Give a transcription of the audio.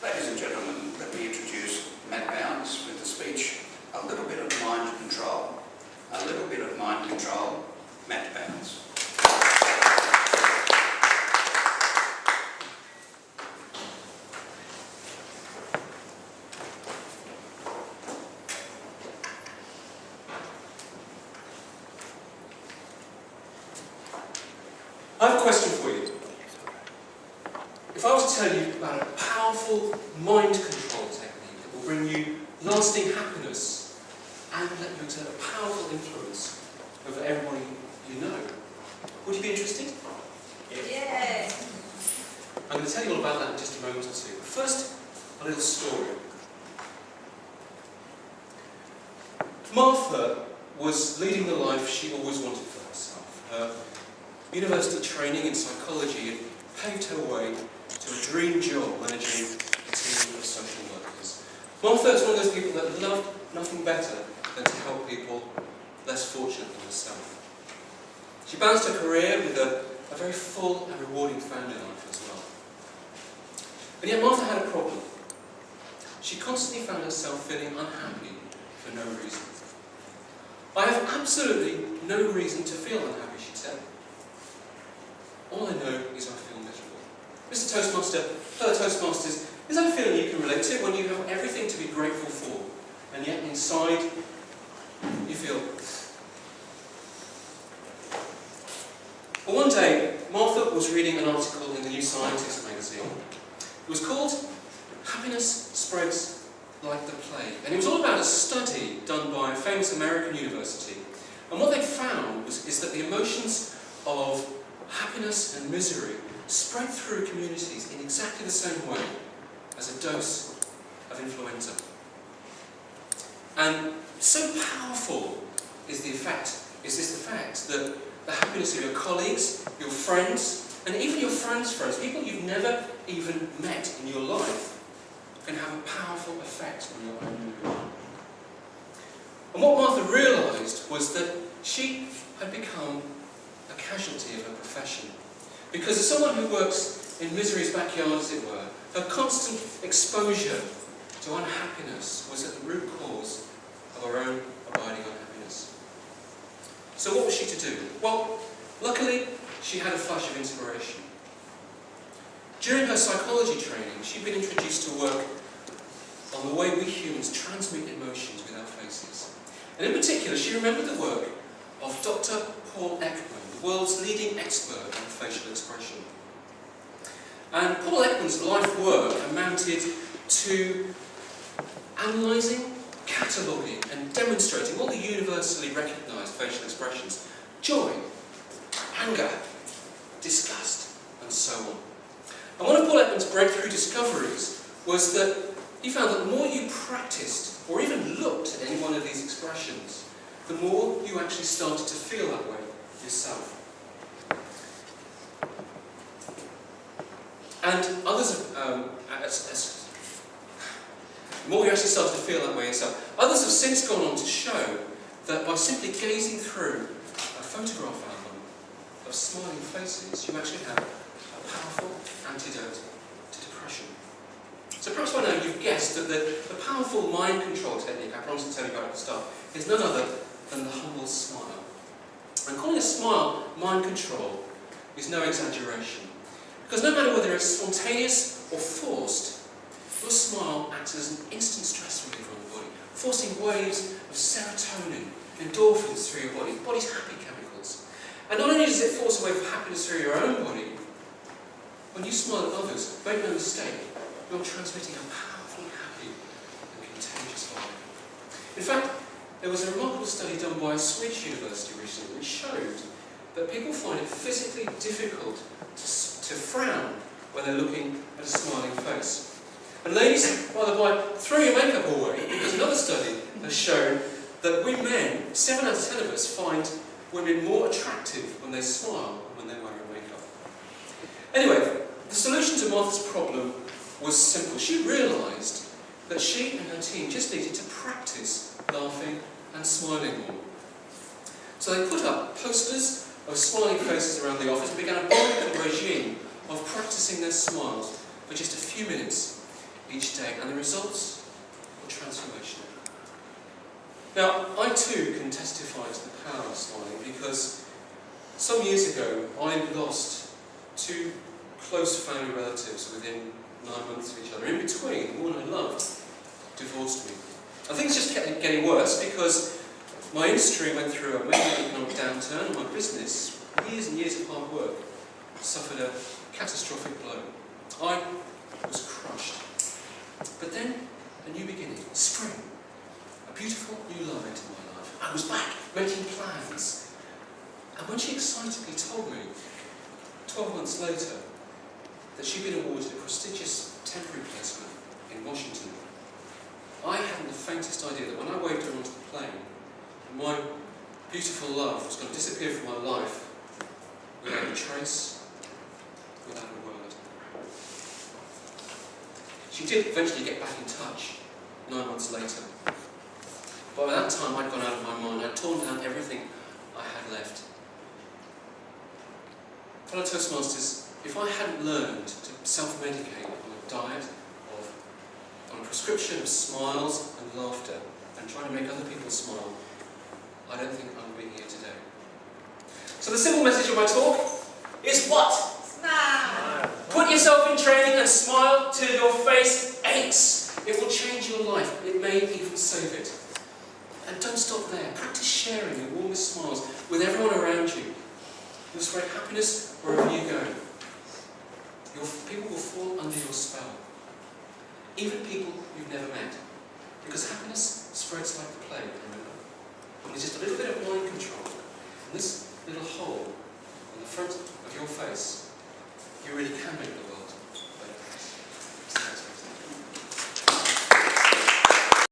Ladies and gentlemen, let me introduce Matt Bounds with the speech, A Little Bit of Mind Control. A little bit of mind control, Matt Bounds. I have a question for you. If I was to tell you about a powerful mind control technique that will bring you lasting happiness and let you exert a powerful influence over everybody you know, would you be interested? Yeah. I'm going to tell you all about that in just a moment or two. First, a little story. Martha was leading the life she always wanted for herself. Her university training in psychology had paved her way to a dream job managing a team of social workers. Martha is one of those people that loved nothing better than to help people less fortunate than herself. She balanced her career with a very full and rewarding family life as well. And yet Martha had a problem. She constantly found herself feeling unhappy for no reason. I have absolutely no reason to feel unhappy, she said. All I know is I feel miserable. Mr. Toastmaster, fellow Toastmasters, is that a feeling you can relate to when you have everything to be grateful for, and yet inside you feel... Well, one day, Martha was reading an article in the New Scientist magazine. It was called Happiness Spreads Like the Plague, and it was all about a study done by a famous American university. And what they found is that the emotions of happiness and misery spread through communities in exactly the same way as a dose of influenza. And so powerful is this the fact that the happiness of your colleagues, your friends, and even your friends' friends, people you've never even met in your life, can have a powerful effect on your own mood. And what Martha realised was that she had become a casualty of her profession. Because as someone who works in misery's backyard, as it were, her constant exposure to unhappiness was at the root cause of her own abiding unhappiness. So what was she to do? Well, luckily, she had a flash of inspiration. During her psychology training, she'd been introduced to work on the way we humans transmit emotions with our faces. And in particular, she remembered the work of Dr. Paul Ekman, the world's leading expert on facial expression. And Paul Ekman's life work amounted to analysing, cataloguing and demonstrating all the universally recognised facial expressions: joy, anger, disgust, and so on. And one of Paul Ekman's breakthrough discoveries was that he found that the more you practiced or even looked at any one of these expressions, the more you actually started to feel that way yourself. And others, the more you actually started to feel that way yourself. Others have since gone on to show that by simply gazing through a photograph album of smiling faces, you actually have a powerful antidote to depression. So perhaps by now you've guessed that the powerful mind control technique I promised to tell you about at the start is none other than the humble smile. And calling a smile mind control is no exaggeration. Because no matter whether it's spontaneous or forced, your smile acts as an instant stress reliever on the body, forcing waves of serotonin, endorphins through your body, the body's happy chemicals. And not only does it force a wave of happiness through your own body, when you smile at others, make no mistake, you're transmitting a powerfully happy and contagious vibe. In fact, there was a remarkable study done by a Swedish university recently which showed that people find it physically difficult to frown when they're looking at a smiling face. And ladies, by the way, throw your makeup away, because another study has shown that we men, 7 out of 10 of us, find women more attractive when they smile than when they're wearing makeup. Anyway, the solution to Martha's problem was simple. She realised that she and her team just needed to practice laughing and smiling more. So they put up posters of smiling faces around the office and began a biweekly regime of practicing their smiles for just a few minutes each day, and the results were transformational. Now, I too can testify to the power of smiling, because some years ago I lost two close family relatives within 9 months of each other. In between, the woman I loved divorced me. And things just kept getting worse, because my industry went through a major economic downturn, and my business, years and years of hard work, suffered a catastrophic blow. I was crushed. But then, a new beginning, spring. A beautiful new love entered my life. I was back, making plans. And when she excitedly told me, 12 months later, that she'd been awarded a prestigious temporary placement in Washington, I hadn't the faintest idea that when I waved her onto the plane, my beautiful love was going to disappear from my life without a trace, without a word. She did eventually get back in touch 9 months later. But by that time I'd gone out of my mind. I'd torn down everything I had left. Fellow Toastmasters, if I hadn't learned to self-medicate on a diet on a prescription of smiles and laughter and trying to make other people smile, I don't think I would be here today. So the simple message of my talk is what? Smile. Put yourself in training and smile till your face aches. It will change your life. It may even save it. And don't stop there. Practice sharing your warmest smiles with everyone around you. You'll spread happiness wherever you go. People will fall under your spell. Even people you've never met. Because happiness spreads like the plague, remember? It's just a little bit of mind control. And this little hole on the front of your face, you really can make the